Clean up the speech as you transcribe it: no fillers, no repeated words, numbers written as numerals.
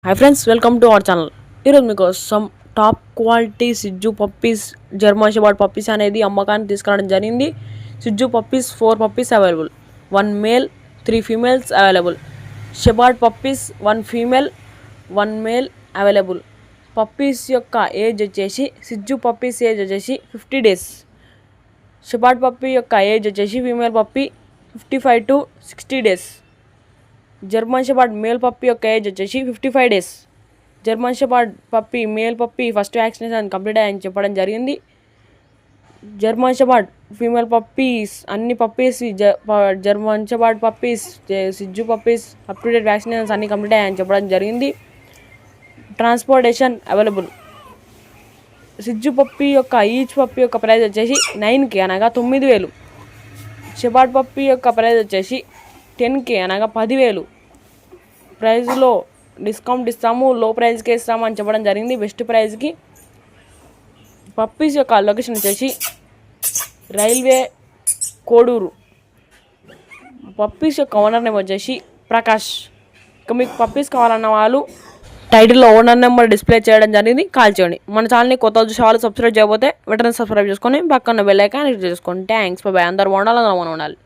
High friends, welcome to our channel. ఈరోజు మీకోసం top quality సిజ్జు పప్పీస్ జర్మన్ షెపర్డ్ పప్పీస్ అనేది అమ్మకానికి తీసుకురావడం జరిగింది. సిజ్జు puppies 4 puppies available, 1 male 3 females available. Shepherd puppies 1 female 1 male available. Puppies యొక్క ఏజ్ వచ్చేసి సిజ్జు పప్పీస్ ఏజ్ వచ్చేసి 50 డేస్. షెపర్డ్ పప్పీ యొక్క ఏజ్ వచ్చేసి female puppy 55 to 60 days. German shepherd male puppy యొక్క ఏజ్ వచ్చేసి 55 days. German shepherd puppy male puppy first vaccination complete అయ్యని చెప్పడం జరిగింది. జర్మన్ షెపర్డ్ ఫీమేల్ పప్పీస్ అన్ని పప్పీస్ జర్మన్ షెపర్డ్ పప్పీస్ సిజ్జు puppies up to date vaccinations అన్ని complete అయ్యాయని చెప్పడం జరిగింది. Transportation available. సిజ్జు పప్పీ యొక్క ఈచ్ పప్పీ యొక్క ప్రైస్ వచ్చేసి 9K అనగా 9,000. షెపర్డ్ పప్పీ యొక్క ప్రైస్ వచ్చేసి 10K అనగా 10,000. ప్రైజ్లో డిస్కౌంట్ ఇస్తాము, లో ప్రైజ్కే ఇస్తాము అని చెప్పడం జరిగింది. బెస్ట్ ప్రైజ్కి. పప్పీస్ యొక్క లొకేషన్ వచ్చేసి రైల్వే కోడూరు. పప్పీస్ యొక్క ఓనర్ నేమ్ వచ్చేసి ప్రకాష్. ఇక మీకు పప్పీస్ కావాలన్న వాళ్ళు టైటిల్లో ఓనర్ నెంబర్ డిస్ప్లే చేయడం జరిగింది, కాల్ చేయండి. మన ఛానల్ని కొత్త చూసే వాళ్ళు సబ్స్క్రైబ్ చేయకపోతే వెంటనే సబ్స్క్రైబ్ చేసుకొని పక్కన బెల్ ఐకాన్ క్లిక్ చేసుకోండి. Thanks, bye. అందరూ బాగుండాలి, అందరూ ఉండాలి.